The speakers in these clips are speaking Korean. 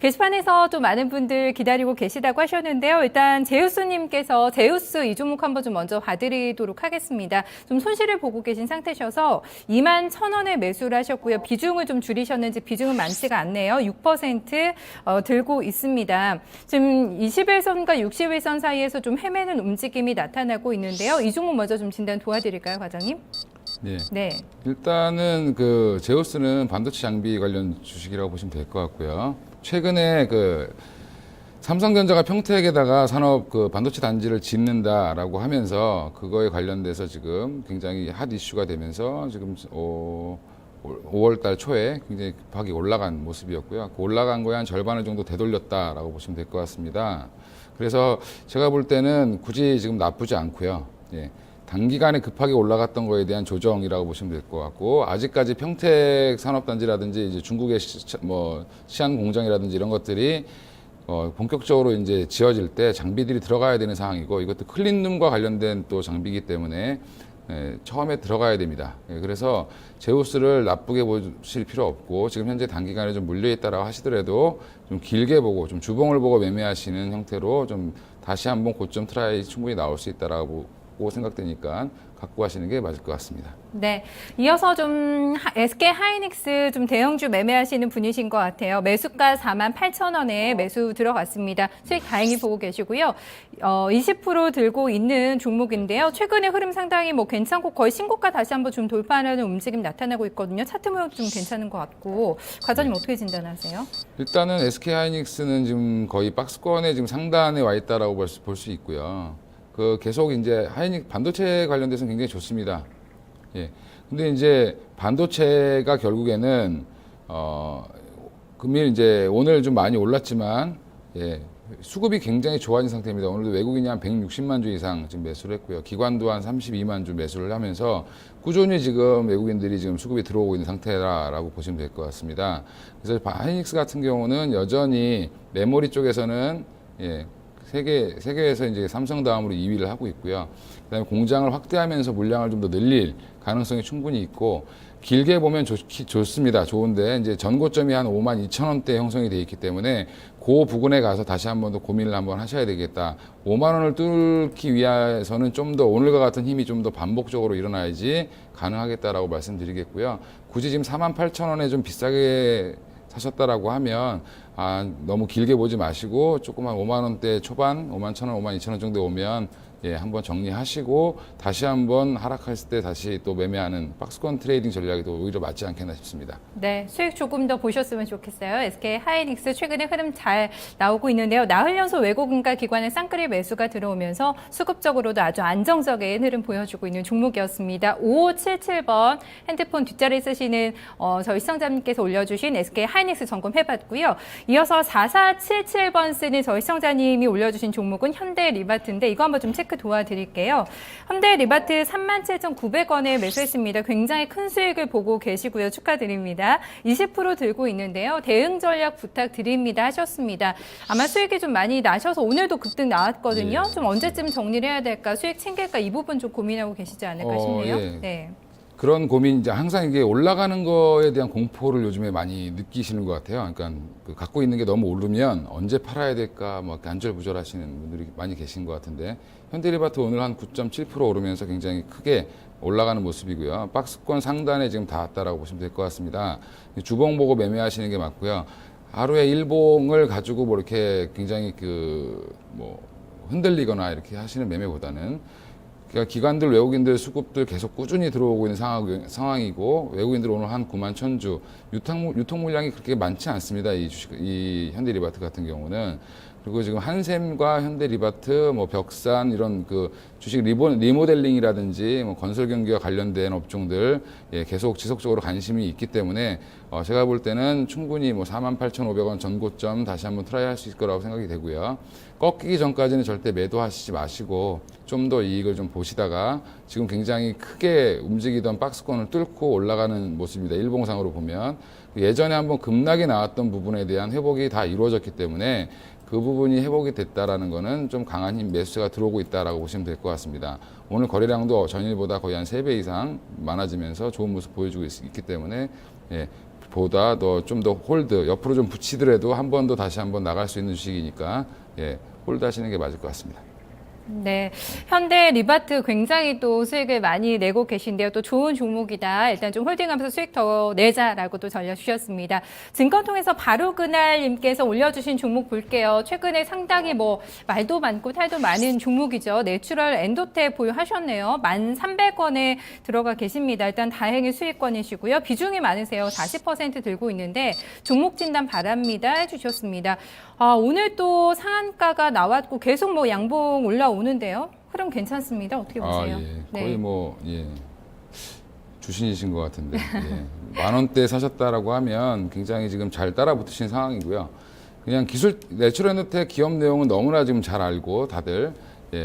게시판에서 또 많은 분들 기다리고 계시다고 하셨는데요. 일단 제우스님께서 제우스 이 종목 한번 좀 먼저 봐드리도록 하겠습니다. 좀 손실을 보고 계신 상태셔서 21,000원에 매수를 하셨고요. 비중을 좀 줄이셨는지 비중은 많지가 않네요. 6% 들고 있습니다. 지금 21선과 61선 사이에서 좀 헤매는 움직임이 나타나고 있는데요. 이 종목 먼저 좀 진단 도와드릴까요, 과장님? 네. 네. 일단은 그 제우스는 반도체 장비 관련 주식이라고 보시면 될 것 같고요. 최근에 그 삼성전자가 평택에다가 산업 그 반도체 단지를 짓는다라고 하면서 그거에 관련돼서 지금 굉장히 핫 이슈가 되면서 지금 5월 달 초에 굉장히 급하게 올라간 모습이었고요. 그 올라간 거에 한 절반을 정도 되돌렸다라고 보시면 될 것 같습니다. 그래서 제가 볼 때는 굳이 지금 나쁘지 않고요. 예. 단기간에 급하게 올라갔던 거에 대한 조정이라고 보시면 될 것 같고, 아직까지 평택 산업단지라든지 이제 중국의 시안 공장이라든지 이런 것들이 본격적으로 이제 지어질 때 장비들이 들어가야 되는 상황이고, 이것도 클린룸과 관련된 또 장비이기 때문에 처음에 들어가야 됩니다. 그래서 제우스를 나쁘게 보실 필요 없고, 지금 현재 단기간에 좀 물려 있다라고 하시더라도 좀 길게 보고 좀 주봉을 보고 매매하시는 형태로 좀 다시 한번 고점 트라이 충분히 나올 수 있다라고 생각되니까 갖고 가시는 게 맞을 것 같습니다. 네, 이어서 좀 SK 하이닉스 좀 대형주 매매하시는 분이신 것 같아요. 매수가 48,000원에 매수 들어갔습니다. 수익 다행히 보고 계시고요. 20% 들고 있는 종목인데요. 최근에 흐름 상당히 뭐 괜찮고 거의 신고가 다시 한번 좀 돌파하는 움직임 나타나고 있거든요. 차트 모양 좀 괜찮은 것 같고, 과장님 어떻게 진단하세요? 일단은 SK 하이닉스는 지금 거의 박스권에 지금 상단에 와 있다라고 볼 수 있고요. 그 계속 이제 하이닉 반도체 관련돼서는 굉장히 좋습니다. 예. 근데 이제 반도체가 결국에는 금일 이제 오늘 좀 많이 올랐지만 예. 수급이 굉장히 좋아진 상태입니다. 오늘도 외국인이 한 160만 주 이상 지금 매수를 했고요. 기관도 한 32만 주 매수를 하면서 꾸준히 지금 외국인들이 지금 수급이 들어오고 있는 상태라고 보시면 될 것 같습니다. 그래서 하이닉스 같은 경우는 여전히 메모리 쪽에서는 예. 세계에서 이제 삼성 다음으로 2위를 하고 있고요. 그다음에 공장을 확대하면서 물량을 좀 더 늘릴 가능성이 충분히 있고, 길게 보면 좋습니다. 좋은데 이제 전고점이 한 52,000원대 형성이 돼 있기 때문에 그 부근에 가서 다시 한번 더 고민을 한번 하셔야 되겠다. 5만 원을 뚫기 위해서는 좀 더 오늘과 같은 힘이 좀 더 반복적으로 일어나야지 가능하겠다라고 말씀드리겠고요. 굳이 지금 48,000원에 좀 비싸게 사셨다라고 하면 너무 길게 보지 마시고 조금만 5만 원대 초반, 5만 1,000원, 5만 2,000원 정도 오면 예, 한번 정리하시고 다시 한번 하락했을 때 다시 또 매매하는 박스권 트레이딩 전략이 더 오히려 맞지 않겠나 싶습니다. 네, 수익 조금 더 보셨으면 좋겠어요. SK 하이닉스 최근에 흐름 잘 나오고 있는데요. 나흘 연속 외국인과 기관의 쌍끌이 매수가 들어오면서 수급적으로도 아주 안정적인 흐름 보여주고 있는 종목이었습니다. 5577번 핸드폰 뒷자리 쓰시는 저희 시청자님께서 올려주신 SK 하이닉스 점검해봤고요. 이어서 4477번 쓰는 저희 시청자님이 올려주신 종목은 현대리바트인데 이거 한번 좀 체크 도와드릴게요. 현대리바트 37,900원에 매수했습니다. 굉장히 큰 수익을 보고 계시고요. 축하드립니다. 20% 들고 있는데요. 대응 전략 부탁드립니다 하셨습니다. 아마 수익이 좀 많이 나셔서 오늘도 급등 나왔거든요. 예. 좀 언제쯤 정리를 해야 될까, 수익 챙길까, 이 부분 좀 고민하고 계시지 않을까 싶네요. 예. 네. 그런 고민, 이제 항상 이게 올라가는 거에 대한 공포를 요즘에 많이 느끼시는 것 같아요. 그러니까 그 갖고 있는 게 너무 오르면 언제 팔아야 될까, 뭐 안절부절하시는 분들이 많이 계신 것 같은데, 현대리바트 오늘 한 9.7% 오르면서 굉장히 크게 올라가는 모습이고요. 박스권 상단에 지금 닿았다라고 보시면 될 것 같습니다. 주봉 보고 매매하시는 게 맞고요. 하루에 일봉을 가지고 뭐 이렇게 굉장히 흔들리거나 이렇게 하시는 매매보다는, 그러니까 기관들, 외국인들 수급들 계속 꾸준히 들어오고 있는 상황이고, 외국인들 오늘 한 9만 1,000주, 유통 물량이 그렇게 많지 않습니다. 이 현대리바트 같은 경우는. 그리고 지금 한샘과 현대리바트, 벽산 이런 그 주식 리모델링이라든지 건설 경기와 관련된 업종들 계속 지속적으로 관심이 있기 때문에 제가 볼 때는 충분히 48,500원 전고점 다시 한번 트라이 할 수 있을 거라고 생각이 되고요. 꺾이기 전까지는 절대 매도하시지 마시고 좀 더 이익을 좀 보시다가 지금 굉장히 크게 움직이던 박스권을 뚫고 올라가는 모습입니다. 일봉상으로 보면 예전에 한번 급락이 나왔던 부분에 대한 회복이 다 이루어졌기 때문에 그 부분이 회복이 됐다라는 거는 좀 강한 힘 매수가 들어오고 있다라고 보시면 될 것 같습니다. 오늘 거래량도 전일보다 거의 한 3배 이상 많아지면서 좋은 모습 보여주고 있기 때문에 보다 좀 더 홀드, 옆으로 좀 붙이더라도 한 번 더 다시 한번 나갈 수 있는 주식이니까 예, 홀드 하시는 게 맞을 것 같습니다. 네, 현대 리바트 굉장히 또 수익을 많이 내고 계신데요. 또 좋은 종목이다. 일단 좀 홀딩하면서 수익 더 내자라고 또 전략 주셨습니다. 증권통해서 바로 그날님께서 올려주신 종목 볼게요. 최근에 상당히 뭐 말도 많고 탈도 많은 종목이죠. 내추럴 엔도텍 보유하셨네요. 1,300원에 들어가 계십니다. 일단 다행히 수익권이시고요. 비중이 많으세요. 40% 들고 있는데 종목 진단 바랍니다 해주셨습니다. 오늘 또 상한가가 나왔고 계속 뭐 양봉 올라오는데요. 흐름 괜찮습니다. 어떻게 보세요? 예. 거의 주신이신 것 같은데. 예. 10,000원대 사셨다라고 하면 굉장히 지금 잘 따라 붙으신 상황이고요. 그냥 내추럴 엔도텍 기업 내용은 너무나 지금 잘 알고 다들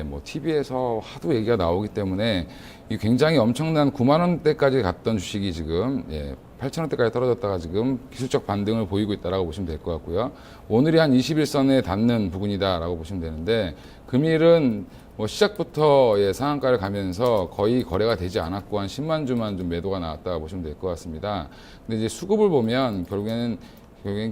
뭐 TV에서 하도 얘기가 나오기 때문에 이 굉장히 엄청난 90,000원대까지 갔던 주식이 지금 8,000원대까지 떨어졌다가 지금 기술적 반등을 보이고 있다라고 보시면 될 것 같고요. 오늘이 한 21선에 닿는 부분이다라고 보시면 되는데 금일은 뭐 시작부터 상한가를 가면서 거의 거래가 되지 않았고 한 10만 주만 좀 매도가 나왔다고 보시면 될 것 같습니다. 근데 이제 수급을 보면 결국엔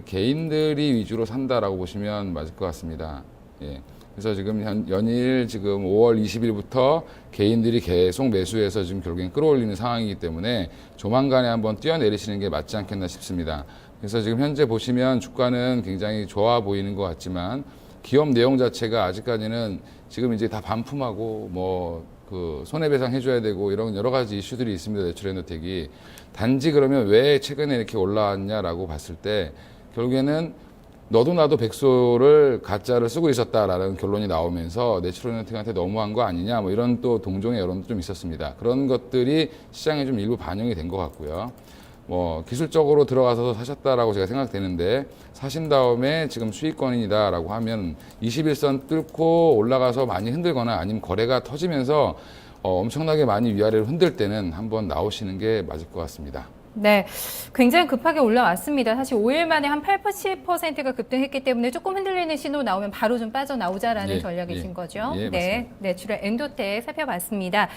개인들이 위주로 산다라고 보시면 맞을 것 같습니다. 예. 그래서 지금 연일 지금 5월 20일부터 개인들이 계속 매수해서 지금 결국엔 끌어올리는 상황이기 때문에 조만간에 한번 뛰어내리시는 게 맞지 않겠나 싶습니다. 그래서 지금 현재 보시면 주가는 굉장히 좋아 보이는 것 같지만 기업 내용 자체가 아직까지는 지금 이제 다 반품하고 손해배상 해줘야 되고 이런 여러 가지 이슈들이 있습니다. 내추럴 엔도텍이. 단지 그러면 왜 최근에 이렇게 올라왔냐라고 봤을 때 결국에는 너도 나도 백소를 가짜를 쓰고 있었다라는 결론이 나오면서 내추럴 엔도텍한테 너무한 거 아니냐 뭐 이런 또 동종의 여론도 좀 있었습니다. 그런 것들이 시장에 좀 일부 반영이 된 것 같고요. 뭐 기술적으로 들어가서 사셨다라고 제가 생각되는데 사신 다음에 지금 수익권이다라고 하면 21선 뚫고 올라가서 많이 흔들거나 아니면 거래가 터지면서 엄청나게 많이 위아래로 흔들 때는 한번 나오시는 게 맞을 것 같습니다. 네, 굉장히 급하게 올라왔습니다. 사실 5일 만에 한 80%가 급등했기 때문에 조금 흔들리는 신호 나오면 바로 좀 빠져나오자라는 전략이신 거죠. 네, 내추럴 엔도텍 살펴봤습니다.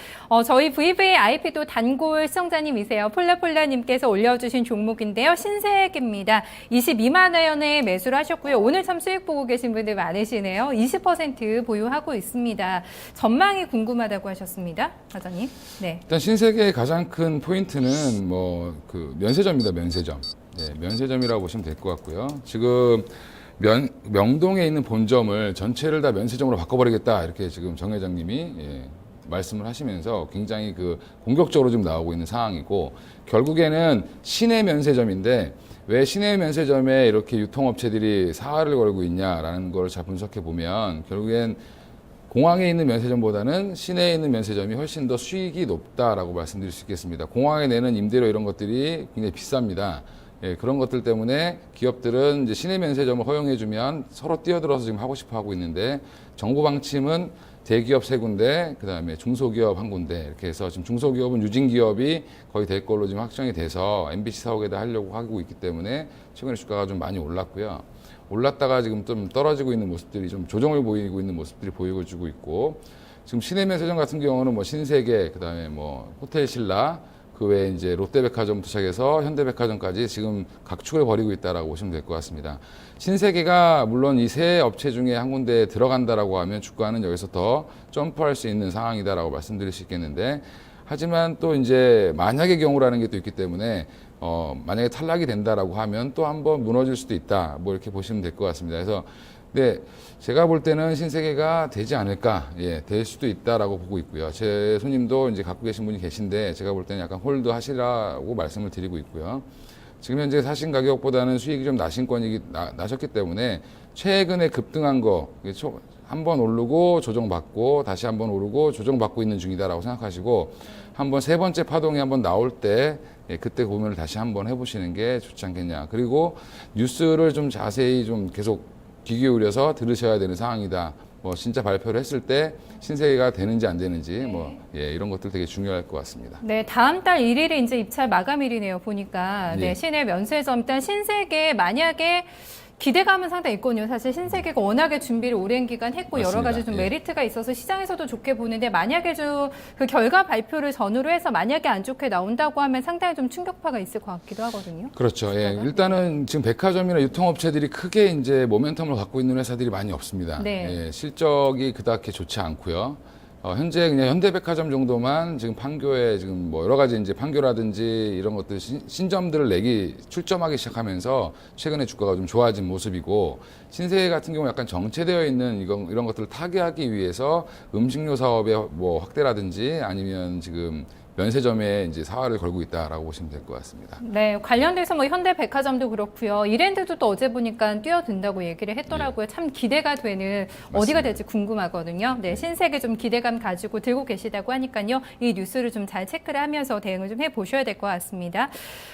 저희 VVIP도 단골 시청자님이세요. 폴라폴라님께서 올려주신 종목인데요. 신세계입니다. 22만 원에 매수를 하셨고요. 오늘 참 수익 보고 계신 분들 많으시네요. 20% 보유하고 있습니다. 전망이 궁금하다고 하셨습니다. 과장님. 네. 일단 신세계의 가장 큰 포인트는 면세점입니다. 면세점. 면세점이라고 보시면 될 것 같고요. 지금 명동에 있는 본점을 전체를 다 면세점으로 바꿔버리겠다 이렇게 지금 정 회장님이 말씀을 하시면서 굉장히 공격적으로 지금 나오고 있는 상황이고 결국에는 시내 면세점인데 왜 시내 면세점에 이렇게 유통업체들이 사활을 걸고 있냐라는 걸 잘 분석해 보면 결국엔 공항에 있는 면세점보다는 시내에 있는 면세점이 훨씬 더 수익이 높다라고 말씀드릴 수 있겠습니다. 공항에 내는 임대료 이런 것들이 굉장히 비쌉니다. 그런 것들 때문에 기업들은 이제 시내 면세점을 허용해주면 서로 뛰어들어서 지금 하고 싶어 하고 있는데 정부 방침은 대기업 3군데, 그 다음에 중소기업 1군데 이렇게 해서 지금 중소기업은 유진기업이 거의 될 걸로 지금 확정이 돼서 MBC 사옥에다 하려고 하고 있기 때문에 최근에 주가가 좀 많이 올랐고요. 올랐다가 지금 좀 떨어지고 있는 모습들이 좀 조정을 보이고 있는 모습들이 보여주고 있고 지금 시내 면세점 같은 경우는 신세계, 그다음에 호텔 신라, 그 외에 이제 롯데백화점부터 시작해서 현대백화점까지 지금 각축을 벌이고 있다라고 보시면 될 것 같습니다. 신세계가 물론 이 세 업체 중에 한 군데에 들어간다라고 하면 주가는 여기서 더 점프할 수 있는 상황이다라고 말씀드릴 수 있겠는데 하지만 또 이제 만약의 경우라는 게 또 있기 때문에 만약에 탈락이 된다라고 하면 또 한번 무너질 수도 있다. 이렇게 보시면 될 것 같습니다. 그래서, 제가 볼 때는 신세계가 되지 않을까, 될 수도 있다라고 보고 있고요. 제 손님도 이제 갖고 계신 분이 계신데, 제가 볼 때는 약간 홀드 하시라고 말씀을 드리고 있고요. 지금 현재 사신 가격보다는 수익이 좀 나셨기 때문에, 최근에 급등한 거, 한번 오르고 조정받고, 다시 한번 오르고 조정받고 있는 중이다라고 생각하시고, 한번 세 번째 파동이 한번 나올 때, 그때 고민을 다시 한번 해보시는 게 좋지 않겠냐. 그리고 뉴스를 좀 자세히 좀 계속 귀 기울여서 들으셔야 되는 상황이다. 진짜 발표를 했을 때 신세계가 되는지 안 되는지 이런 것들 되게 중요할 것 같습니다. 네, 다음 달 1일에 이제 입찰 마감일이네요. 보니까 시내 면세점 일단 신세계 만약에 기대감은 상당히 있거든요. 사실 신세계가 워낙에 준비를 오랜 기간 했고 맞습니다. 여러 가지 좀 예. 메리트가 있어서 시장에서도 좋게 보는데 만약에 좀 그 결과 발표를 전후로 해서 만약에 안 좋게 나온다고 하면 상당히 좀 충격파가 있을 것 같기도 하거든요. 그렇죠. 예. 일단은 지금 백화점이나 유통업체들이 크게 이제 모멘텀을 갖고 있는 회사들이 많이 없습니다. 네. 예, 실적이 그닥 좋지 않고요. 현재 그냥 현대백화점 정도만 지금 판교에 지금 뭐 여러 가지 이제 판교라든지 이런 것들 신점들을 출점하기 시작하면서 최근에 주가가 좀 좋아진 모습이고, 신세계 같은 경우 약간 정체되어 있는 이런 것들을 타개하기 위해서 음식료 사업의 뭐 확대라든지 아니면 지금 면세점에 이제 사활을 걸고 있다라고 보시면 될 것 같습니다. 네, 관련돼서 뭐 현대백화점도 그렇고요. 이랜드도 또 어제 보니까 뛰어든다고 얘기를 했더라고요. 참 기대가 되는 어디가 될지 궁금하거든요. 네, 신세계 좀 기대감 가지고 들고 계시다고 하니까요. 이 뉴스를 좀 잘 체크를 하면서 대응을 좀 해보셔야 될 것 같습니다.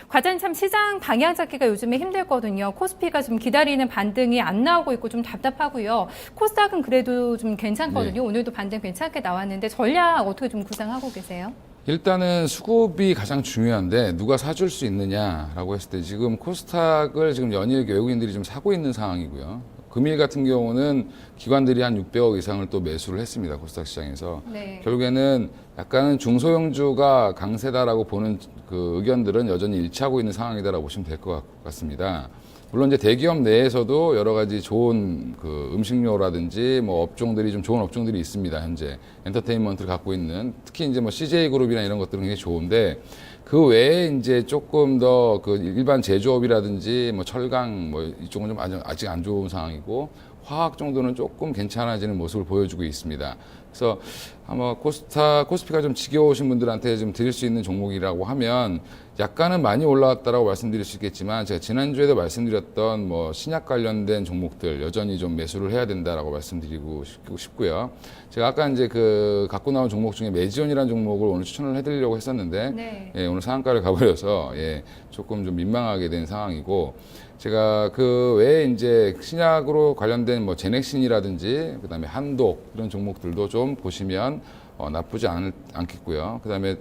과연 참 시장 방향 잡기가 요즘에 힘들거든요. 코스피가 좀 기다리는 반등이 안 나오고 있고 좀 답답하고요. 코스닥은 그래도 좀 괜찮거든요. 오늘도 반등 괜찮게 나왔는데 전략 어떻게 좀 구상하고 계세요? 일단은 수급이 가장 중요한데 누가 사줄 수 있느냐라고 했을 때 지금 코스닥을 지금 연일 외국인들이 좀 사고 있는 상황이고요. 금일 같은 경우는 기관들이 한 600억 이상을 또 매수를 했습니다. 코스닥 시장에서. 네. 결국에는 약간은 중소형주가 강세다라고 보는 그 의견들은 여전히 일치하고 있는 상황이다라고 보시면 될 것 같습니다. 물론 이제 대기업 내에서도 여러 가지 좋은 그 음식료라든지 뭐 업종들이 좀 좋은 업종들이 있습니다. 현재 엔터테인먼트를 갖고 있는, 특히 이제 뭐 CJ 그룹이나 이런 것들은 굉장히 좋은데, 그 외에 이제 조금 더 그 일반 제조업이라든지 뭐 철강 뭐 이쪽은 좀 아직 안 좋은 상황이고, 화학 정도는 조금 괜찮아지는 모습을 보여주고 있습니다. 그래서 아마 코스피가 좀 지겨우신 분들한테 좀 드릴 수 있는 종목이라고 하면, 약간은 많이 올라왔다라고 말씀드릴 수 있겠지만, 제가 지난주에도 말씀드렸던 뭐 신약 관련된 종목들 여전히 좀 매수를 해야 된다라고 말씀드리고 싶고요. 제가 아까 이제 그 갖고 나온 종목 중에 메지온이라는 종목을 오늘 추천을 해드리려고 했었는데, 네. 예, 오늘 상한가를 가버려서 조금 좀 민망하게 된 상황이고, 제가 그 외에 이제 신약으로 관련된 뭐 제넥신이라든지 그다음에 한독 이런 종목들도 좀 보시면 나쁘지 않겠고요. 그다음에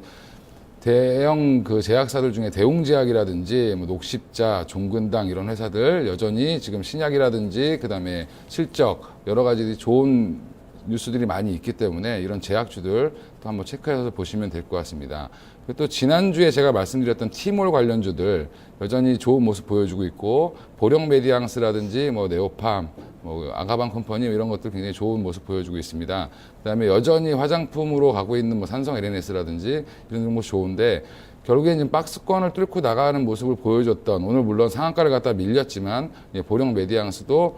대형 그 제약사들 중에 대웅제약이라든지 뭐 녹십자, 종근당 이런 회사들 여전히 지금 신약이라든지 그다음에 실적 여러 가지 좋은 뉴스들이 많이 있기 때문에 이런 제약주들 또 한번 체크해서 보시면 될 것 같습니다. 그리고 또 지난주에 제가 말씀드렸던 티몰 관련주들 여전히 좋은 모습 보여주고 있고, 보령 메디앙스라든지 뭐 네오팜, 뭐 아가방 컴퍼니 이런 것들 굉장히 좋은 모습 보여주고 있습니다. 그다음에 여전히 화장품으로 가고 있는 뭐 삼성 LNS라든지 이런 종목 좋은데, 결국엔 지금 박스권을 뚫고 나가는 모습을 보여줬던, 오늘 물론 상한가를 갖다 밀렸지만 보령 메디앙스도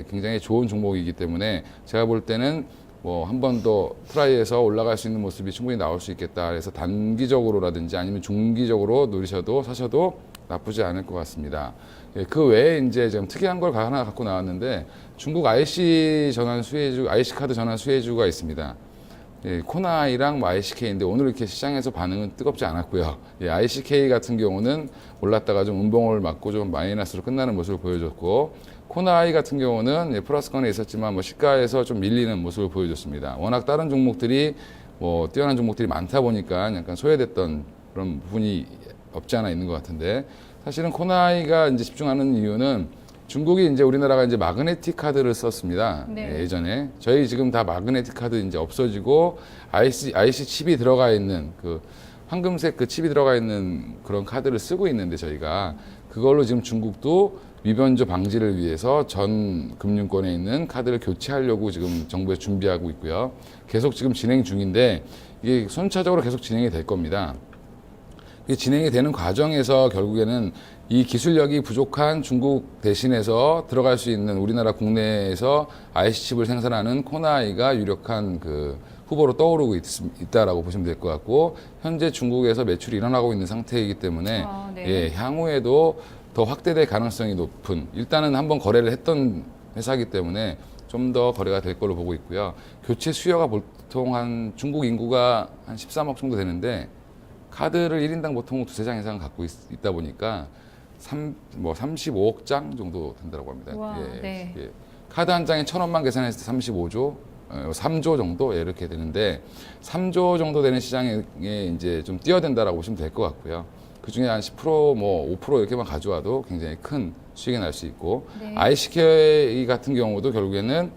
굉장히 좋은 종목이기 때문에 제가 볼 때는 뭐 한 번 더 트라이해서 올라갈 수 있는 모습이 충분히 나올 수 있겠다. 그래서 단기적으로라든지 아니면 중기적으로 사셔도 나쁘지 않을 것 같습니다. 그 외에 이제 좀 특이한 걸 하나 갖고 나왔는데, 중국 IC 카드 전환 수혜주가 있습니다. 코나이랑 뭐 ICK인데 오늘 이렇게 시장에서 반응은 뜨겁지 않았고요. ICK 같은 경우는 올랐다가 좀 음봉을 맞고 좀 마이너스로 끝나는 모습을 보여줬고, 코나이 같은 경우는 플러스권에 있었지만 뭐 시가에서 좀 밀리는 모습을 보여줬습니다. 워낙 다른 종목들이 뭐 뛰어난 종목들이 많다 보니까 약간 소외됐던 그런 부분이 없지 않아 있는 것 같은데, 사실은 코나이가 이제 집중하는 이유는 중국이 이제 우리나라가 이제 마그네틱 카드를 썼습니다. 네. 예전에 저희 지금 다 마그네틱 카드 이제 없어지고 IC 칩이 들어가 있는 그 황금색 그 칩이 들어가 있는 그런 카드를 쓰고 있는데, 저희가 그걸로 지금 중국도 위변조 방지를 위해서 전 금융권에 있는 카드를 교체하려고 지금 정부에 준비하고 있고요. 계속 지금 진행 중인데 이게 순차적으로 계속 진행이 될 겁니다. 이게 진행이 되는 과정에서 결국에는 이 기술력이 부족한 중국 대신해서 들어갈 수 있는 우리나라 국내에서 IC칩을 생산하는 코나이가 유력한 그 후보로 떠오르고 있다라고 보시면 될 것 같고, 현재 중국에서 매출이 일어나고 있는 상태이기 때문에 네. 향후에도 더 확대될 가능성이 높은, 일단은 한번 거래를 했던 회사이기 때문에 좀 더 거래가 될 걸로 보고 있고요. 교체 수요가 보통 중국 인구가 한 13억 정도 되는데, 카드를 1인당 보통 2-3장 이상 갖고 있다 보니까 35억 장 정도 된다고 합니다. 와, 네. 카드 한 장에 1,000원만 계산했을 때 35조, 3조 정도 이렇게 되는데, 3조 정도 되는 시장에 이제 좀 뛰어든다라고 보시면 될 것 같고요. 그 중에 한 10%, 뭐 5% 이렇게만 가져와도 굉장히 큰 수익이 날 수 있고 네. ICK 같은 경우도 결국에는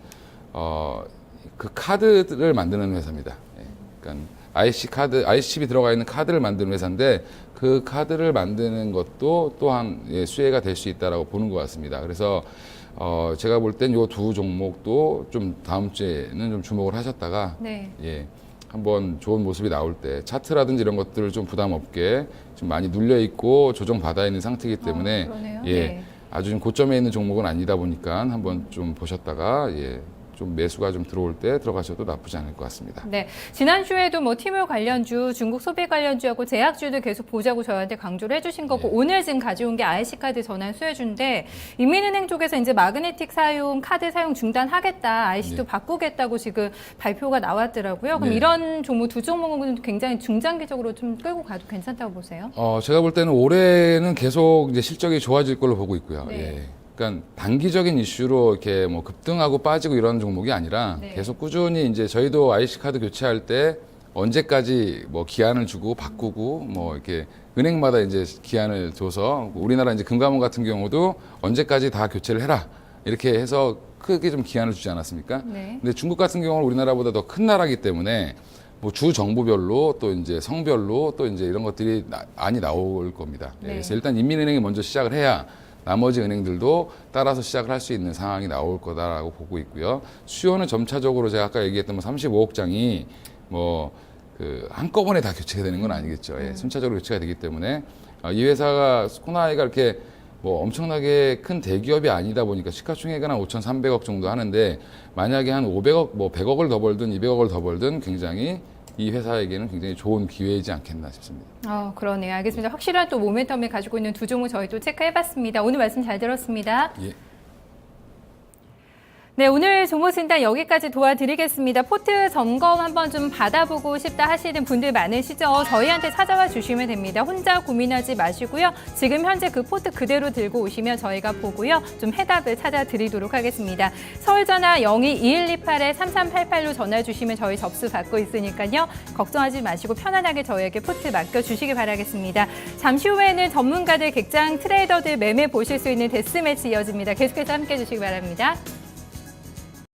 그 카드를 만드는 회사입니다. 예. 그러니까 IC칩이 들어가 있는 카드를 만드는 회사인데 그 카드를 만드는 것도 또한 수혜가 될 수 있다라고 보는 것 같습니다. 그래서 제가 볼 땐 요 두 종목도 좀 다음 주에는 좀 주목을 하셨다가 네. 예. 한번 좋은 모습이 나올 때 차트라든지 이런 것들을 좀 부담 없게 좀 많이 눌려 있고 조정 받아 있는 상태이기 때문에 그러네요. 예. 네. 아주 좀 고점에 있는 종목은 아니다 보니까 한번 좀 보셨다가 예. 좀 매수가 좀 들어올 때 들어가셔도 나쁘지 않을 것 같습니다. 네, 지난주에도 뭐 티몰 관련주, 중국 소비 관련주하고 제약주도 계속 보자고 저희한테 강조를 해주신 거고 네. 오늘 지금 가져온 게 IC카드 전환 수혜주인데 인민은행 쪽에서 이제 마그네틱 사용, 카드 사용 중단하겠다, IC도 네. 바꾸겠다고 지금 발표가 나왔더라고요. 그럼 네. 이런 종목 두 종목은 굉장히 중장기적으로 좀 끌고 가도 괜찮다고 보세요? 제가 볼 때는 올해는 계속 이제 실적이 좋아질 걸로 보고 있고요. 네. 예. 그러니까 단기적인 이슈로 이렇게 뭐 급등하고 빠지고 이런 종목이 아니라 네. 계속 꾸준히 이제 저희도 IC 카드 교체할 때 언제까지 뭐 기한을 주고 바꾸고 뭐 이렇게 은행마다 이제 기한을 줘서 우리나라 이제 금감원 같은 경우도 언제까지 다 교체를 해라 이렇게 해서 크게 좀 기한을 주지 않았습니까? 네. 근데 중국 같은 경우는 우리나라보다 더 큰 나라이기 때문에 뭐 주 정부별로 또 이제 성별로 또 이제 이런 것들이 많이 나올 겁니다. 예, 네. 그래서 일단 인민은행이 먼저 시작을 해야 나머지 은행들도 따라서 시작을 할 수 있는 상황이 나올 거다라고 보고 있고요. 수요는 점차적으로 제가 아까 얘기했던 뭐 35억 장이 뭐 그 한꺼번에 다 교체가 되는 건 아니겠죠. 예, 순차적으로 교체가 되기 때문에 이 회사가 코나이가 이렇게 뭐 엄청나게 큰 대기업이 아니다 보니까 시가총액은 한 5,300억 정도 하는데 만약에 한 500억, 뭐 100억을 더 벌든 200억을 더 벌든 굉장히 이 회사에게는 굉장히 좋은 기회이지 않겠나 싶습니다. 그러네요. 알겠습니다. 확실한 또 모멘텀을 가지고 있는 두 종목 저희도 체크해봤습니다. 오늘 말씀 잘 들었습니다. 예. 네, 오늘 종목 진단 여기까지 도와드리겠습니다. 포트 점검 한번 좀 받아보고 싶다 하시는 분들 많으시죠? 저희한테 찾아와 주시면 됩니다. 혼자 고민하지 마시고요. 지금 현재 그 포트 그대로 들고 오시면 저희가 보고요. 좀 해답을 찾아드리도록 하겠습니다. 서울전화 02-2128-3388로 전화 주시면 저희 접수 받고 있으니까요. 걱정하지 마시고 편안하게 저희에게 포트 맡겨주시기 바라겠습니다. 잠시 후에는 전문가들, 객장 트레이더들 매매 보실 수 있는 데스매치 이어집니다. 계속해서 함께해 주시기 바랍니다.